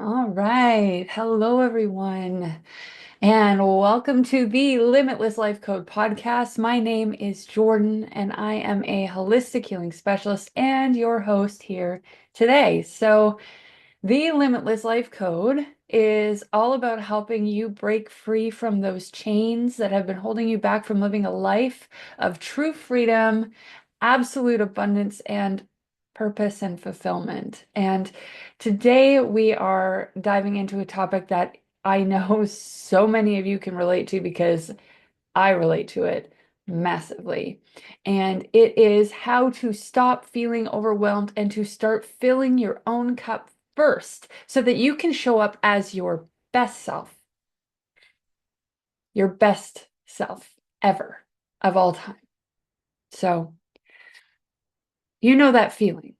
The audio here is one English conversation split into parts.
All right. Hello, everyone, and welcome to the Limitless Life Code podcast. My name is Jordyn, and I am a holistic healing specialist and your host here today. The Limitless Life Code is all about helping you break free from those chains that have been holding you back from living a life of true freedom, absolute abundance, and purpose and fulfillment. And today we are diving into a topic that I know so many of you can relate to because I relate to it massively. And it is how to stop feeling overwhelmed and to start filling your own cup first so that you can show up as your best self ever of all time. So, you know that feeling.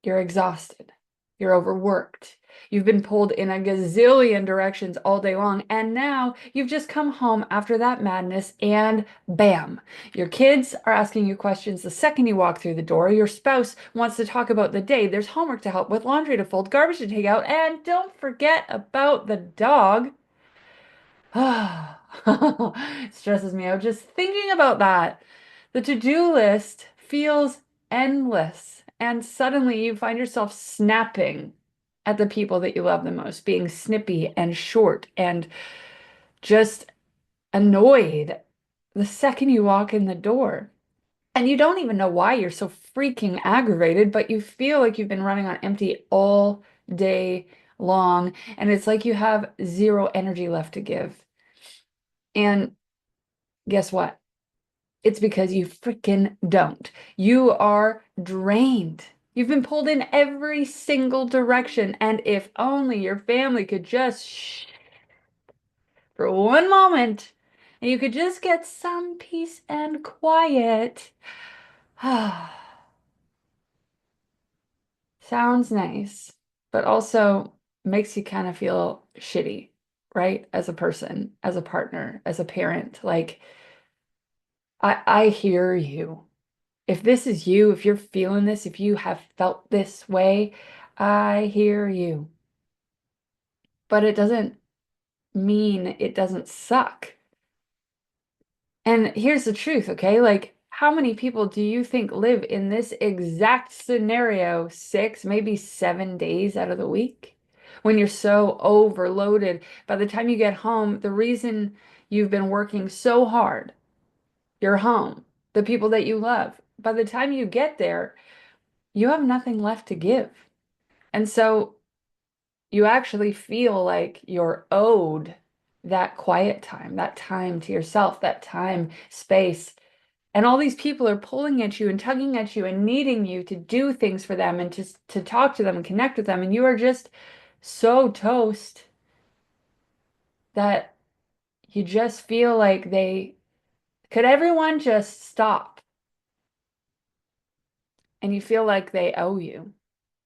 You're exhausted. You're overworked. You've been pulled in a gazillion directions all day long, and now you've just come home after that madness, and bam, your kids are asking you questions the second you walk through the door. Your spouse wants to talk about the day. There's homework to help with, laundry to fold, garbage to take out, and don't forget about the dog. Stresses me out just thinking about that. The to-do list feels endless, and suddenly you find yourself snapping at the people that you love the most, being snippy and short and just annoyed the second you walk in the door. And you don't even know why you're so freaking aggravated, but you feel like you've been running on empty all day long, and it's like you have zero energy left to give. And guess what? It's because you freaking don't. You are drained. You've been pulled in every single direction. And if only your family could just shh for one moment and you could just get some peace and quiet. Sounds nice, but also makes you kind of feel shitty, right? As a person, as a partner, as a parent. Like, I hear you. If this is you, if you're feeling this, if you have felt this way, I hear you. But it doesn't mean it doesn't suck. And here's the truth, okay? Like, how many people do you think live in this exact scenario 6, maybe 7 days out of the week? When you're so overloaded, by the time you get home, the reason you've been working so hard, you're home, the people that you love, by the time you get there, you have nothing left to give. And so you actually feel like you're owed that quiet time, that time to yourself, that time, space. And all these people are pulling at you and tugging at you and needing you to do things for them and to talk to them and connect with them. And you are just so toast that you just feel like could everyone just stop? And you feel like they owe you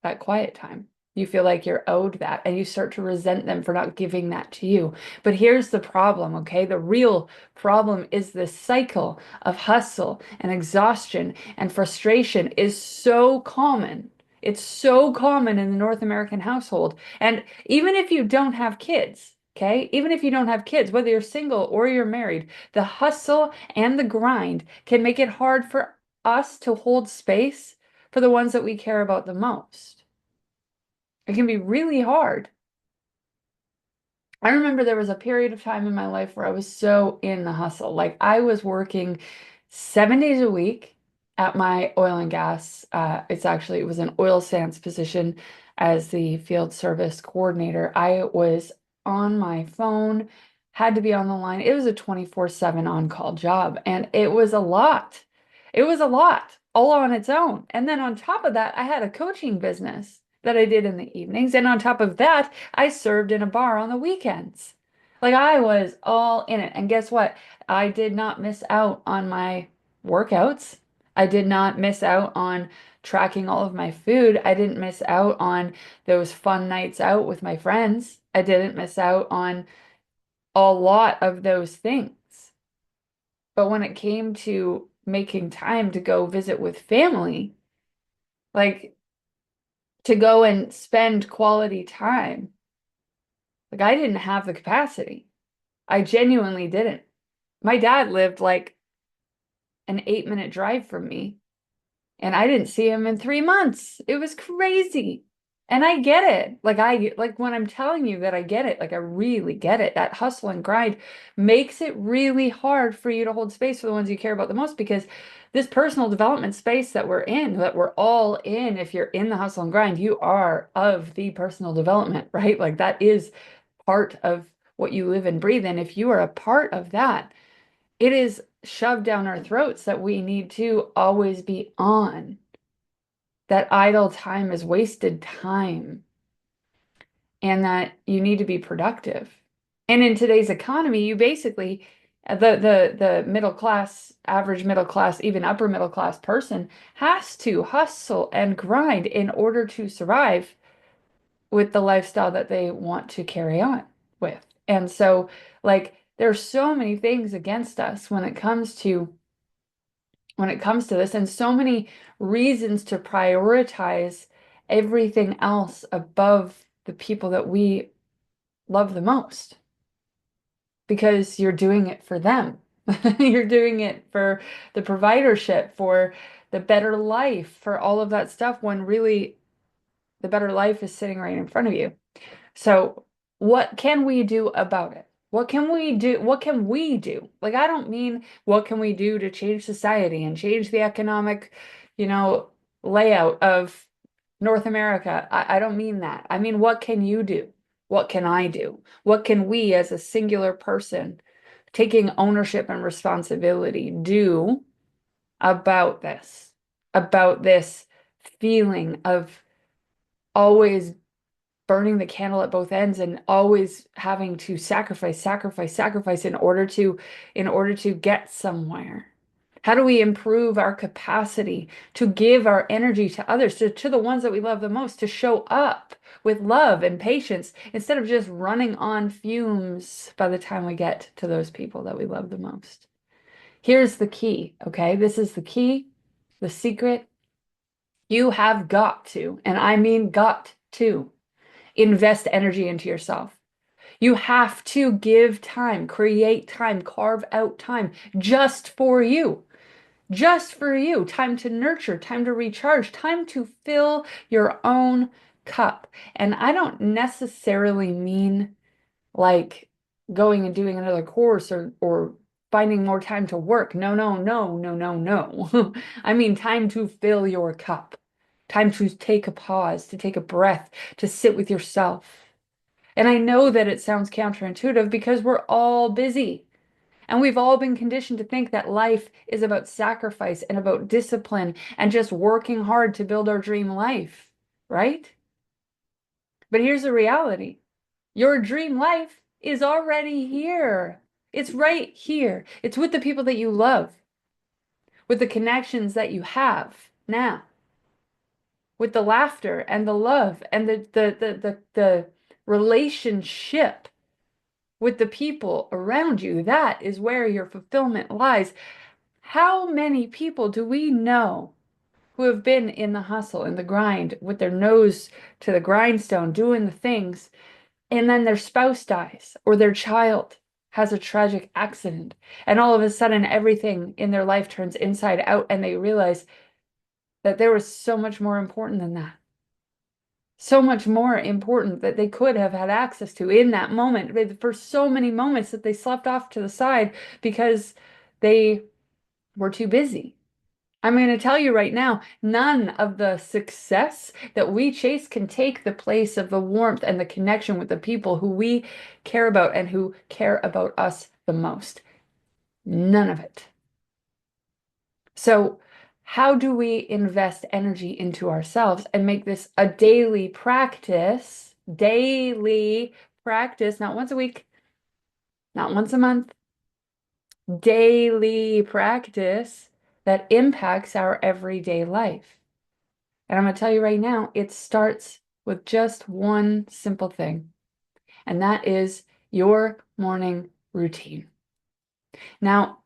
that quiet time. You feel like you're owed that, and you start to resent them for not giving that to you. But here's the problem, okay? The real problem is this cycle of hustle and exhaustion and frustration is so common. It's so common in the North American household. And even if you don't have kids, okay? Even if you don't have kids, whether you're single or you're married, the hustle and the grind can make it hard for us to hold space for the ones that we care about the most. It can be really hard. I remember there was a period of time in my life where I was so in the hustle. Like I was working 7 days a week at my oil and gas. It was an oil sands position as the field service coordinator. I was on my phone, had to be on the line. It was a 24/7 on-call job, and it was a lot. It was a lot all on its own. And then on top of that, I had a coaching business that I did in the evenings. And on top of that, I served in a bar on the weekends. Like I was all in it. And guess what? I did not miss out on my workouts. I did not miss out on tracking all of my food. I didn't miss out on those fun nights out with my friends. I didn't miss out on a lot of those things. But when it came to making time to go visit with family, like to go and spend quality time. Like I didn't have the capacity. I genuinely didn't. My dad lived like an 8-minute drive from me, and I didn't see him in 3 months. It was crazy. And I get it. Like when I'm telling you that I get it, like I really get it. That hustle and grind makes it really hard for you to hold space for the ones you care about the most, because this personal development space that we're in, that we're all in, if you're in the hustle and grind, you are of the personal development, right? Like that is part of what you live and breathe in. If you are a part of that, it is shoved down our throats that we need to always be on. That idle time is wasted time, and that you need to be productive. And in today's economy, you basically, the middle class, average middle class, even upper middle class person has to hustle and grind in order to survive with the lifestyle that they want to carry on with. And so, like, there's so many things against us when it comes to this, and so many reasons to prioritize everything else above the people that we love the most, because you're doing it for them. You're doing it for the providership, for the better life, for all of that stuff, when really the better life is sitting right in front of you. So, what can we do about it? What can we do? What can we do? Like, I don't mean what can we do to change society and change the economic, you know, layout of North America. I don't mean that. I mean, what can you do? What can I do? What can we as a singular person taking ownership and responsibility do about this feeling of always burning the candle at both ends and always having to sacrifice in order to get somewhere? How do we improve our capacity to give our energy to others, to the ones that we love the most, to show up with love and patience instead of just running on fumes by the time we get to those people that we love the most? Here's the key, okay? This is the key, the secret. You have got to, and I mean got to, invest energy into yourself. You have to give time, create time, carve out time just for you. Just for you. Time to nurture, time to recharge, time to fill your own cup. And I don't necessarily mean like going and doing another course or finding more time to work. No, no, no, no, no, no. I mean time to fill your cup. Time to take a pause, to take a breath, to sit with yourself. And I know that it sounds counterintuitive because we're all busy. And we've all been conditioned to think that life is about sacrifice and about discipline and just working hard to build our dream life, right? But here's the reality. Your dream life is already here. It's right here. It's with the people that you love, with the connections that you have now, with the laughter and the love and the relationship with the people around you. That is where your fulfillment lies. How many people do we know who have been in the hustle, in the grind, with their nose to the grindstone, doing the things, and then their spouse dies or their child has a tragic accident, and all of a sudden everything in their life turns inside out, and they realize that there was so much more important than that. So much more important that they could have had access to in that moment, for so many moments that they slept off to the side because they were too busy. I'm going to tell you right now, none of the success that we chase can take the place of the warmth and the connection with the people who we care about and who care about us the most. None of it. So, how do we invest energy into ourselves and make this a daily practice, not once a week, not once a month, daily practice that impacts our everyday life? And I'm going to tell you right now, it starts with just one simple thing, and that is your morning routine. Now,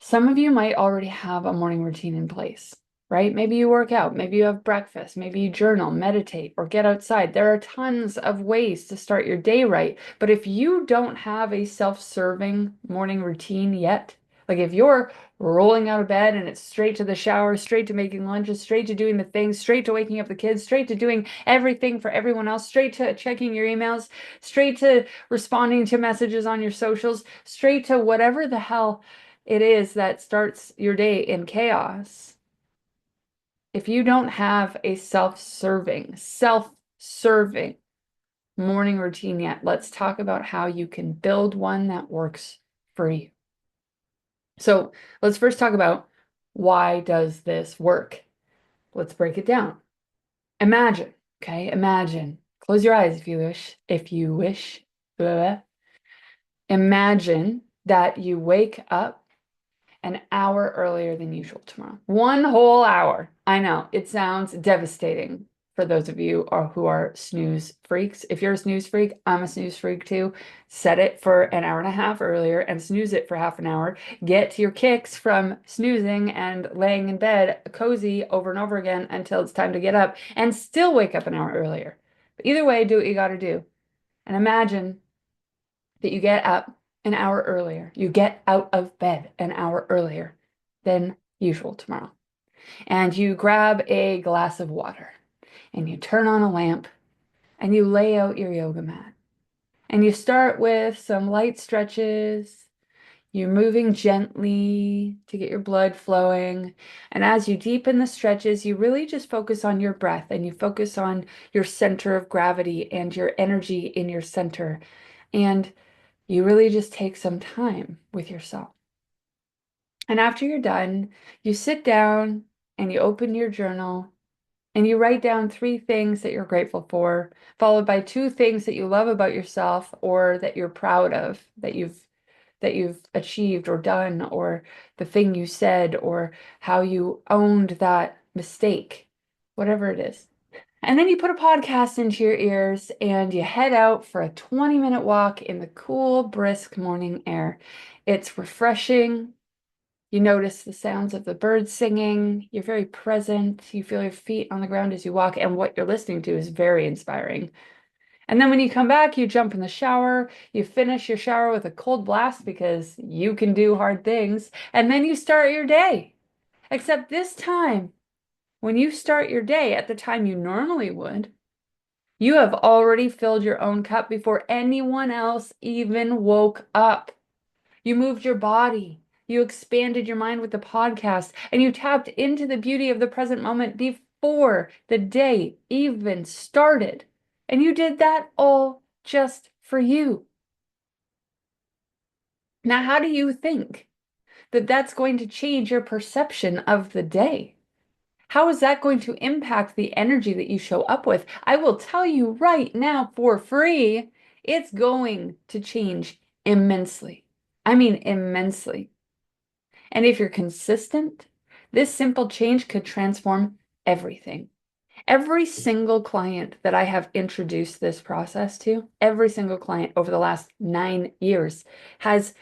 some of you might already have a morning routine in place, right? Maybe you work out, maybe you have breakfast, maybe you journal, meditate, or get outside. There are tons of ways to start your day right. But if you don't have a self-serving morning routine yet, like if you're rolling out of bed and it's straight to the shower, straight to making lunches, straight to doing the things, straight to waking up the kids, straight to doing everything for everyone else, straight to checking your emails, straight to responding to messages on your socials, straight to whatever the hell it is that starts your day in chaos. If you don't have a self-serving morning routine yet, let's talk about how you can build one that works for you. So let's first talk about, why does this work? Let's break it down. Imagine, okay? Imagine. Close your eyes if you wish. If you wish. Blah, blah. Imagine that you wake up an hour earlier than usual tomorrow. One whole hour. I know it sounds devastating for those of you who are snooze freaks. If you're a snooze freak, I'm a snooze freak too. Set it for an hour and a half earlier and snooze it for half an hour. Get your kicks from snoozing and laying in bed cozy over and over again until it's time to get up, and still wake up an hour earlier. But either way, do what you got to do. And imagine that you get up an hour earlier. You get out of bed an hour earlier than usual tomorrow. And you grab a glass of water and you turn on a lamp and you lay out your yoga mat. And you start with some light stretches. You're moving gently to get your blood flowing. And as you deepen the stretches, you really just focus on your breath and you focus on your center of gravity and your energy in your center. And you really just take some time with yourself. And after you're done, you sit down and you open your journal and you write down 3 things that you're grateful for, followed by 2 things that you love about yourself or that you're proud of, that you've achieved or done, or the thing you said, or how you owned that mistake, whatever it is. And then you put a podcast into your ears and you head out for a 20-minute walk in the cool, brisk morning air. It's refreshing. You notice the sounds of the birds singing. You're very present. You feel your feet on the ground as you walk, and what you're listening to is very inspiring. And then when you come back, you jump in the shower. You finish your shower with a cold blast because you can do hard things. And then you start your day. Except this time, when you start your day at the time you normally would, you have already filled your own cup before anyone else even woke up. You moved your body. You expanded your mind with the podcast, and you tapped into the beauty of the present moment before the day even started. And you did that all just for you. Now, how do you think that that's going to change your perception of the day? How is that going to impact the energy that you show up with? I will tell you right now for free, it's going to change immensely. I mean, immensely. And if you're consistent, this simple change could transform everything. Every single client that I have introduced this process to, every single client over the last 9 years has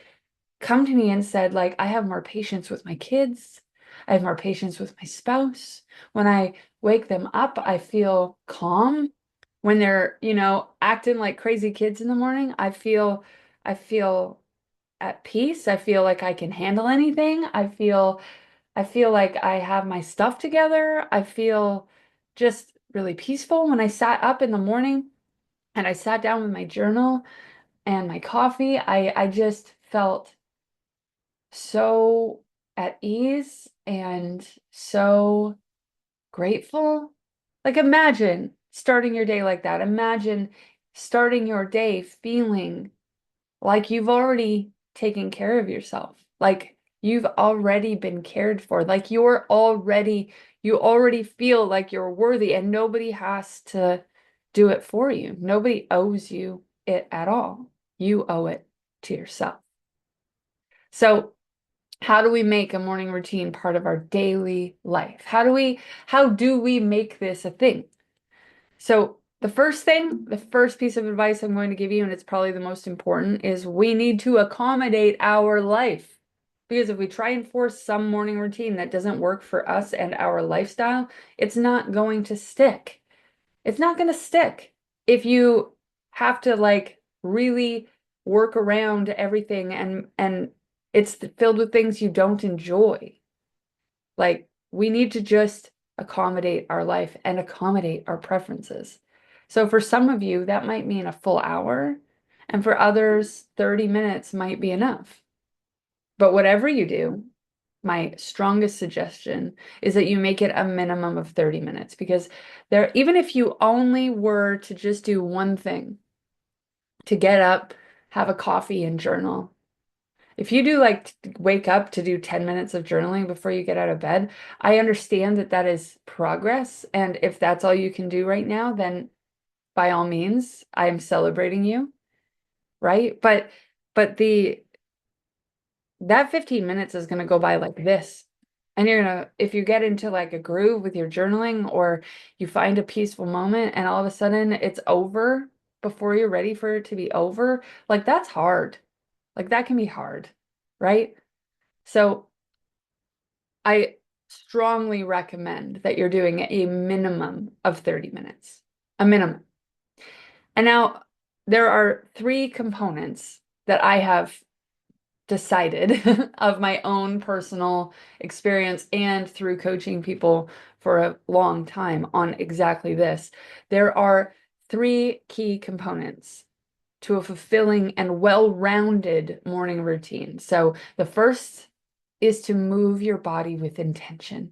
come to me and said, like, I have more patience with my kids. I have more patience with my spouse. When I wake them up, I feel calm. When they're, acting like crazy kids in the morning, I feel at peace. I feel like I can handle anything. I feel like I have my stuff together. I feel just really peaceful. When I sat up in the morning and I sat down with my journal and my coffee, I just felt so at ease and so grateful. Like, imagine starting your day like that. Imagine starting your day feeling like you've already taken care of yourself. Like you've already been cared for. Like you already feel like you're worthy and nobody has to do it for you. Nobody owes you it at all. You owe it to yourself. So how do we make a morning routine part of our daily life? How do we make this a thing? So the first piece of advice I'm going to give you, and it's probably the most important, is we need to accommodate our life. Because if we try and force some morning routine that doesn't work for us and our lifestyle, it's not going to stick. It's not going to stick. If you have to like really work around everything and it's filled with things you don't enjoy. Like we need to just accommodate our life and accommodate our preferences. So for some of you, that might mean a full hour, and for others, 30 minutes might be enough. But whatever you do, my strongest suggestion is that you make it a minimum of 30 minutes because there, even if you only were to just do one thing, to get up, have a coffee and journal. If you do like wake up to do 10 minutes of journaling before you get out of bed, I understand that that is progress. And if that's all you can do right now, then by all means, I'm celebrating you, right? But the that 15 minutes is going to go by like this. And you're going to, if you get into like a groove with your journaling or you find a peaceful moment and all of a sudden it's over before you're ready for it to be over, like that's hard. Like that can be hard, right? So I strongly recommend that you're doing a minimum of 30 minutes, a minimum. And now there are three components that I have decided of my own personal experience and through coaching people for a long time on exactly this. There are three key components to a fulfilling and well-rounded morning routine. So the first is to move your body with intention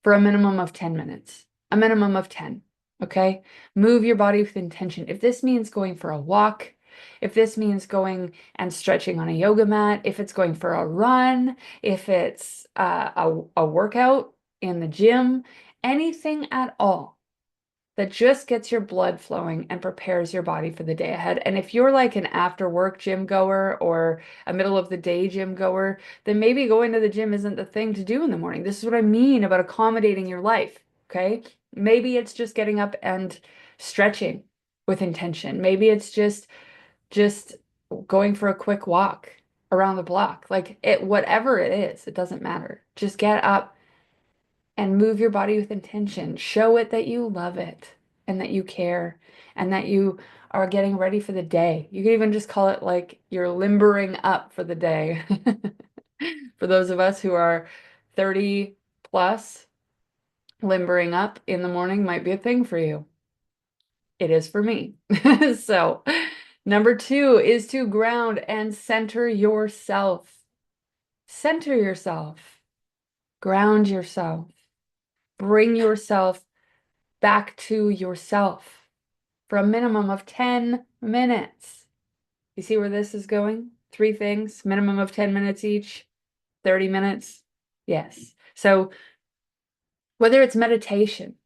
for a minimum of 10 minutes, a minimum of 10. Okay. Move your body with intention. If this means going for a walk, if this means going and stretching on a yoga mat, if it's going for a run, if it's a workout in the gym, anything at all that just gets your blood flowing and prepares your body for the day ahead. And if you're like an after work gym goer or a middle of the day gym goer, then maybe going to the gym isn't the thing to do in the morning. This is what I mean about accommodating your life. Okay. Maybe it's just getting up and stretching with intention. Maybe it's just going for a quick walk around the block. Like it, whatever it is, it doesn't matter. Just get up and move your body with intention. Show it that you love it and that you care and that you are getting ready for the day. You can even just call it like you're limbering up for the day. For those of us who are 30 plus, limbering up in the morning might be a thing for you. It is for me. So, number two is to ground and center yourself. Center yourself. Ground yourself. Bring yourself back to yourself for a minimum of 10 minutes. You see where this is going? Three things, minimum of 10 minutes each, 30 minutes. Yes. So whether it's meditation,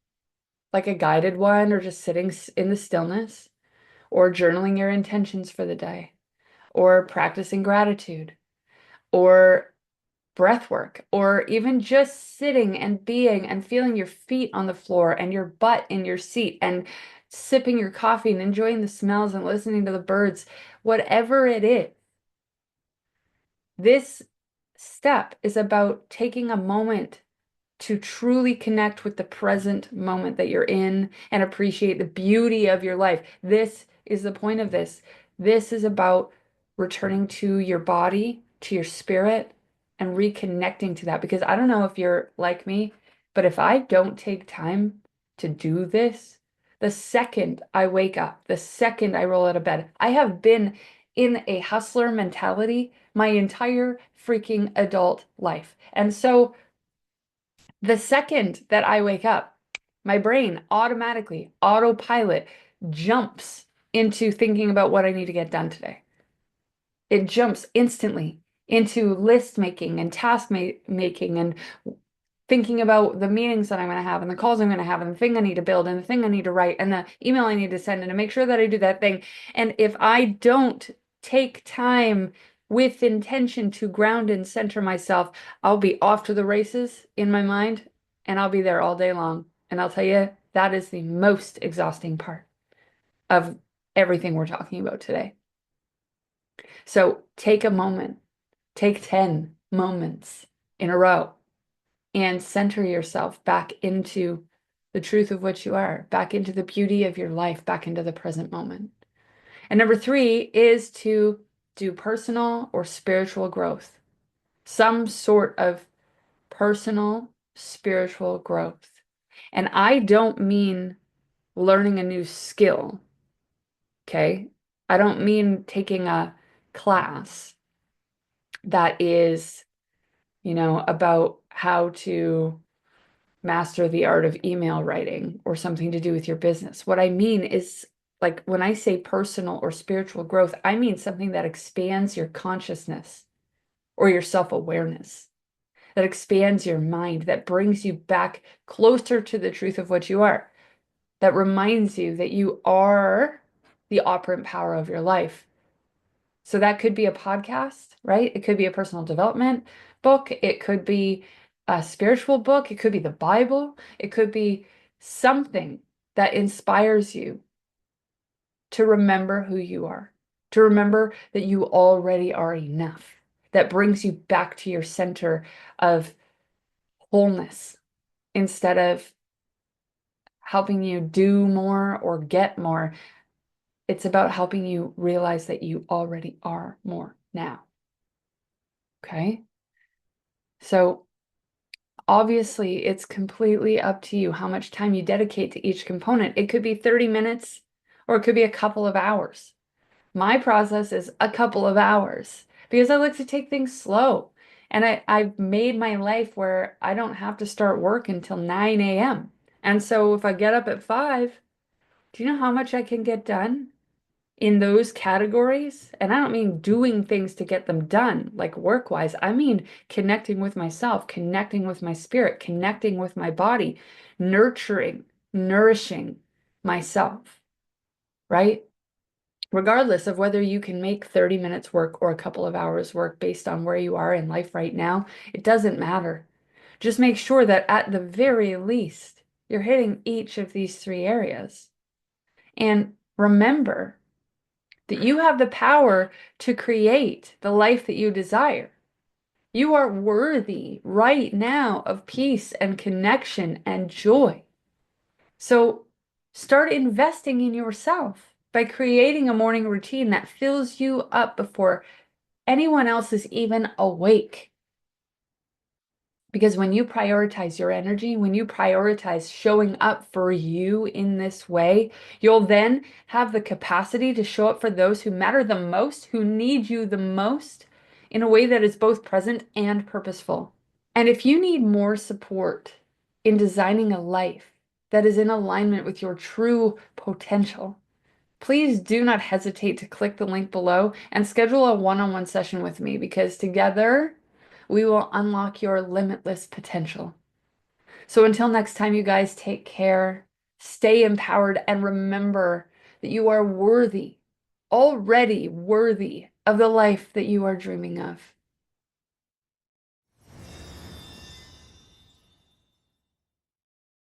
like a guided one, or just sitting in the stillness, or journaling your intentions for the day, or practicing gratitude, or breath work, or even just sitting and being and feeling your feet on the floor and your butt in your seat and sipping your coffee and enjoying the smells and listening to the birds, whatever it is, this step is about taking a moment to truly connect with the present moment that you're in and appreciate the beauty of your life. This is the point of this. This is about returning to your body, to your spirit, and reconnecting to that. Because I don't know if you're like me, but if I don't take time to do this, the second I wake up, the second I roll out of bed, I have been in a hustler mentality my entire freaking adult life. And so the second that I wake up, my brain automatically, autopilot, jumps into thinking about what I need to get done today. It jumps instantly into list making and task making and thinking about the meetings that I'm going to have and the calls I'm going to have and the thing I need to build and the thing I need to write and the email I need to send and to make sure that I do that thing. And if I don't take time with intention to ground and center myself, I'll be off to the races in my mind and I'll be there all day long. And I'll tell you, that is the most exhausting part of everything we're talking about today. So take a moment, take 10 moments in a row and center yourself back into the truth of what you are, back into the beauty of your life, back into the present moment. And number three is to do personal or spiritual growth, some sort of personal spiritual growth. And I don't mean learning a new skill, okay? I don't mean taking a class that is, about how to master the art of email writing or something to do with your business. What I mean is, like, when I say personal or spiritual growth, I mean something that expands your consciousness or your self-awareness, that expands your mind, that brings you back closer to the truth of what you are, that reminds you that you are the operant power of your life. So that could be a podcast, right? It could be a personal development book. It could be a spiritual book. It could be the Bible. It could be something that inspires you to remember who you are, to remember that you already are enough, that brings you back to your center of wholeness instead of helping you do more or get more. It's about helping you realize that you already are more now. Okay? So obviously, it's completely up to you how much time you dedicate to each component. It could be 30 minutes or it could be a couple of hours. My process is a couple of hours because I like to take things slow. And I've made my life where I don't have to start work until 9 a.m. And so if I get up at 5, do you know how much I can get done in those categories? And I don't mean doing things to get them done, like work-wise. I mean connecting with myself, connecting with my spirit, connecting with my body, nurturing, nourishing myself, right? Regardless of whether you can make 30 minutes work or a couple of hours work based on where you are in life right now, it doesn't matter. Just make sure that at the very least, you're hitting each of these three areas. And remember that you have the power to create the life that you desire. You are worthy right now of peace and connection and joy. So start investing in yourself by creating a morning routine that fills you up before anyone else is even awake. Because when you prioritize your energy, when you prioritize showing up for you in this way, you'll then have the capacity to show up for those who matter the most, who need you the most, in a way that is both present and purposeful. And if you need more support in designing a life that is in alignment with your true potential, please do not hesitate to click the link below and schedule a one-on-one session with me, because together we will unlock your limitless potential. So until next time, you guys, take care, stay empowered, and remember that you are worthy, already worthy of the life that you are dreaming of.